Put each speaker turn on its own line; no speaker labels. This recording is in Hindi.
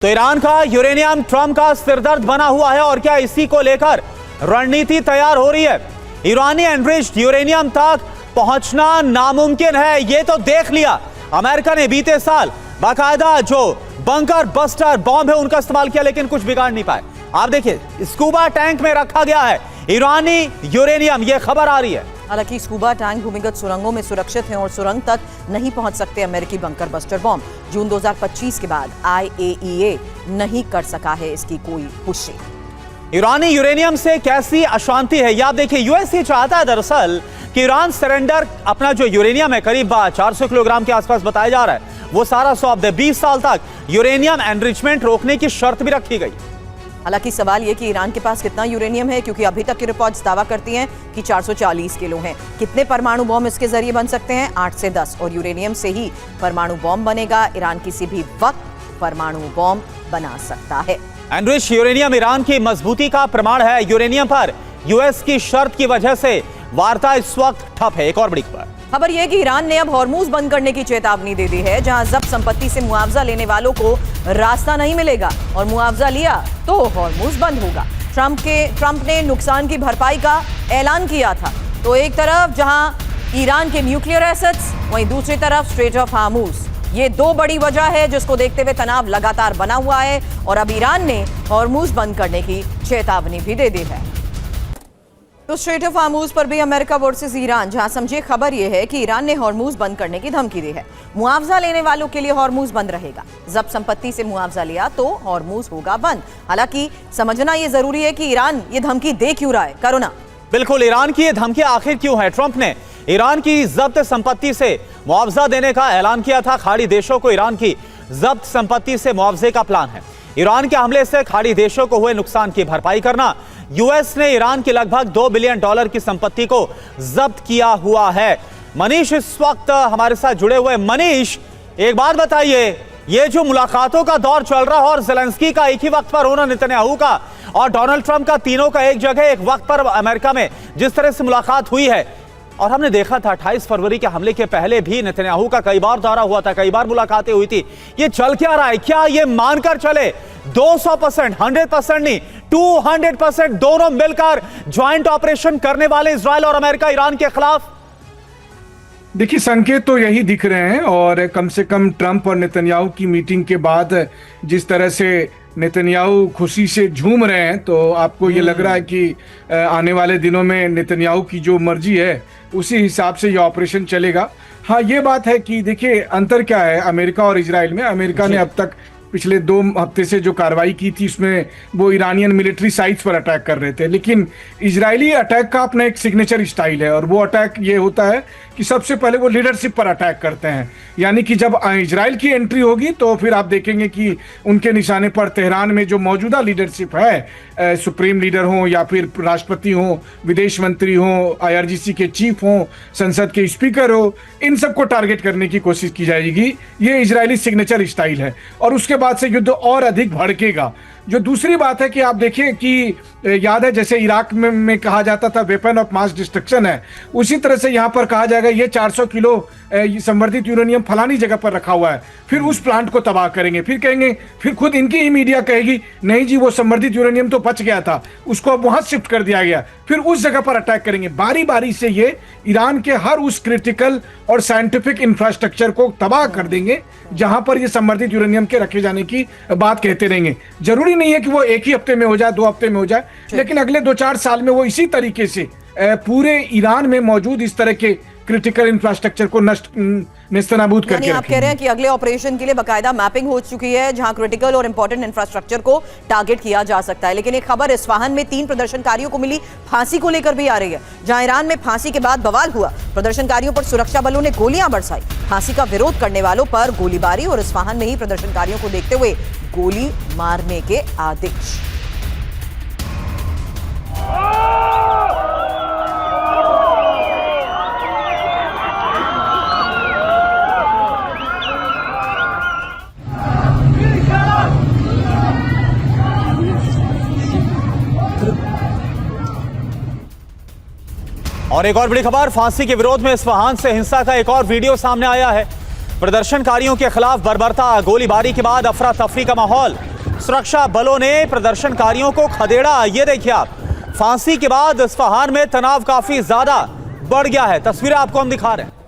तो ईरान का यूरेनियम ट्रंप का सिरदर्द बना हुआ है और क्या इसी को लेकर रणनीति तैयार हो रही है। ईरानी एनरिच्ड यूरेनियम तक पहुंचना नामुमकिन है, ये तो देख लिया। अमेरिका ने बीते साल बाकायदा जो बंकर बस्टर बॉम्ब है उनका इस्तेमाल किया, लेकिन कुछ बिगाड़ नहीं पाए। आप देखिए, स्कूबा टैंक में रखा गया है ईरानी यूरेनियम, ये खबर आ रही है।
हालांकि स्कूबा टैंक भूमिगत सुरंगों में सुरक्षित हैं और सुरंग तक नहीं पहुंच सकते अमेरिकी बंकर बस्टर बॉम्ब। जून 2025 के बाद IAEA नहीं कर सका है इसकी कोई पुष्टि।
ईरानी यूरेनियम से कैसी अशांति है ये आप देखिए। यूएस ये चाहता है दरअसल कि ईरान सरेंडर अपना जो यूरेनियम है करीब 400 किलोग्राम के आसपास बताया जा रहा है वो सारा सौंप दे। 20 साल तक यूरेनियम एनरिचमेंट रोकने की शर्त भी रखी गई।
हालांकि सवाल यह कि ईरान के पास कितना यूरेनियम है, क्योंकि अभी तक की रिपोर्ट्स दावा करती हैं कि 440 किलो हैं। कितने परमाणु बॉम्ब इसके जरिए बन सकते हैं? 8 से 10, और यूरेनियम से ही परमाणु बॉम्ब बनेगा। ईरान किसी भी वक्त परमाणु बॉम्ब बना सकता है।
एनरिच्ड यूरेनियम ईरान की मजबूती का प्रमाण है। यूरेनियम पर यूएस की शर्त की वजह से वार्ता इस वक्त ठप है। एक और बड़ी
खबर यह कि ईरान ने अब हॉर्मूज बंद करने की चेतावनी दे दी है, जहां जब्त संपत्ति से मुआवजा लेने वालों को रास्ता नहीं मिलेगा और मुआवजा लिया तो हॉर्मूज बंद होगा। ट्रंप ने नुकसान की भरपाई का ऐलान किया था। तो एक तरफ जहां ईरान के न्यूक्लियर एसेट्स, वहीं दूसरी तरफ स्ट्रेट ऑफ हार्मूज। ये दो बड़ी वजह है जिसको देखते हुए तनाव लगातार बना हुआ है और अब ईरान ने हॉर्मूज बंद करने की चेतावनी भी दे दी है। तो स्ट्रेट ऑफ हार्मूज पर भी अमेरिका वर्सेस ईरान, जहां समझिए खबर यह है कि ईरान ने हॉर्मूज बंद करने की धमकी दी है। मुआवजा लेने वालों के लिए हॉर्मूज बंद रहेगा। जब्त संपत्ति से मुआवजा लिया तो हॉर्मूज होगा बंद। हालांकि समझना यह जरूरी है कि ईरान ये धमकी दे क्यों रहा है। करुणा,
बिल्कुल, ईरान की ये धमकी आखिर क्यों है? ट्रंप ने ईरान की जब्त संपत्ति से मुआवजा देने का ऐलान किया था। खाड़ी देशों को ईरान की जब्त संपत्ति से मुआवजे का प्लान है। ईरान के हमले से खाड़ी देशों को हुए नुकसान की भरपाई करना। यूएस ने ईरान की लगभग $2 बिलियन की संपत्ति को जब्त किया हुआ है। मनीष इस वक्त हमारे साथ जुड़े हुए। मनीष, एक बात बताइए, ये जो मुलाकातों का दौर चल रहा है और ज़ेलेंस्की का एक ही वक्त पर होना, नेतन्याहू का और डोनाल्ड ट्रंप का, तीनों का एक जगह एक वक्त पर अमेरिका में जिस तरह से मुलाकात हुई है, और हमने देखा था 28 फरवरी के हमले के पहले भी नेतन्याहू का कई बार दौरा हुआ था, कई बार मुलाकातें हुई थी। ये चल क्या रहा है? क्या ये मानकर चले 200%, 100% नहीं, 200% दोनों मिलकर ज्वाइंट ऑपरेशन करने वाले इजराइल और अमेरिका ईरान के खिलाफ?
देखिए, संकेत तो यही दिख रहे हैं और कम से कम ट्रंप और नेतन्याहू की मीटिंग के बाद जिस तरह से नेतन्याहू खुशी से झूम रहे हैं, तो आपको ये लग रहा है कि आने वाले दिनों में नेतन्याहू की जो मर्जी है उसी हिसाब से ये ऑपरेशन चलेगा। हाँ, ये बात है कि देखिए अंतर क्या है अमेरिका और इजराइल में। अमेरिका ने अब तक पिछले 2 हफ्ते से जो कार्रवाई की थी उसमें वो ईरानियन मिलिट्री साइट्स पर अटैक कर रहे थे, लेकिन इजरायली अटैक का अपना एक सिग्नेचर स्टाइल है और वो अटैक ये होता है कि सबसे पहले वो लीडरशिप पर अटैक करते हैं। यानी कि जब इजराइल की एंट्री होगी तो फिर आप देखेंगे कि उनके निशाने पर तेहरान में जो मौजूदा लीडरशिप है, सुप्रीम लीडर हो या फिर राष्ट्रपति हो, विदेश मंत्री हो, IRGC के चीफ हो, संसद के स्पीकर हो, इन सबको टारगेट करने की कोशिश की जाएगी। ये इजरायली सिग्नेचर स्टाइल है और उसके बाद से युद्ध और अधिक भड़केगा। जो दूसरी बात है कि आप देखिए कि याद है जैसे इराक में कहा जाता था वेपन ऑफ मास डिस्ट्रक्शन है, उसी तरह से यहाँ पर कहा जाएगा ये 400 किलो संवर्धित यूरेनियम फलानी जगह पर रखा हुआ है, फिर उस प्लांट को तबाह करेंगे। फिर कहेंगे, फिर खुद इनकी ही मीडिया कहेगी नहीं जी वो संवर्धित यूरेनियम तो बच गया था, उसको अब वहां शिफ्ट कर दिया गया, फिर उस जगह पर अटैक करेंगे। बारी बारी से ये ईरान के हर उस क्रिटिकल और साइंटिफिक इंफ्रास्ट्रक्चर को तबाह कर देंगे जहां पर ये संवर्धित यूरेनियम के रखे जाने की बात कहते रहेंगे। जरूरी नहीं है कि वो एक ही हफ्ते में हो जाए, 2 हफ्ते में हो जाए, लेकिन अगले 2-4 साल में वो इसी तरीके से पूरे ईरान में मौजूद इस तरह के क्रिटिकल इंफ्रास्ट्रक्चर को नेस्तनाबूद करके
आप कह रहे हैं कि अगले ऑपरेशन के लिए बकायदा मैपिंग हो चुकी है जहां क्रिटिकल और इंपॉर्टेंट इंफ्रास्ट्रक्चर को टारगेट किया जा सकता है। लेकिन एक खबर इस्फहान में 3 प्रदर्शनकारियों को मिली फांसी को लेकर भी आ रही है, जहां ईरान में फांसी के बाद बवाल हुआ। प्रदर्शनकारियों पर सुरक्षा बलों ने गोलियां बरसाई, फांसी का विरोध करने वालों पर गोलीबारी और इस्फहान में ही प्रदर्शनकारियों को देखते हुए गोली मारने के आदेश।
और एक और बड़ी खबर, फांसी के विरोध में इस्फहान से हिंसा का एक और वीडियो सामने आया है। प्रदर्शनकारियों के खिलाफ बर्बरता गोलीबारी के बाद अफरा तफरी का माहौल। सुरक्षा बलों ने प्रदर्शनकारियों को खदेड़ा। ये देखिए आप, फांसी के बाद इस्फहान में तनाव काफी ज्यादा बढ़ गया है। तस्वीरें आपको हम दिखा रहे हैं।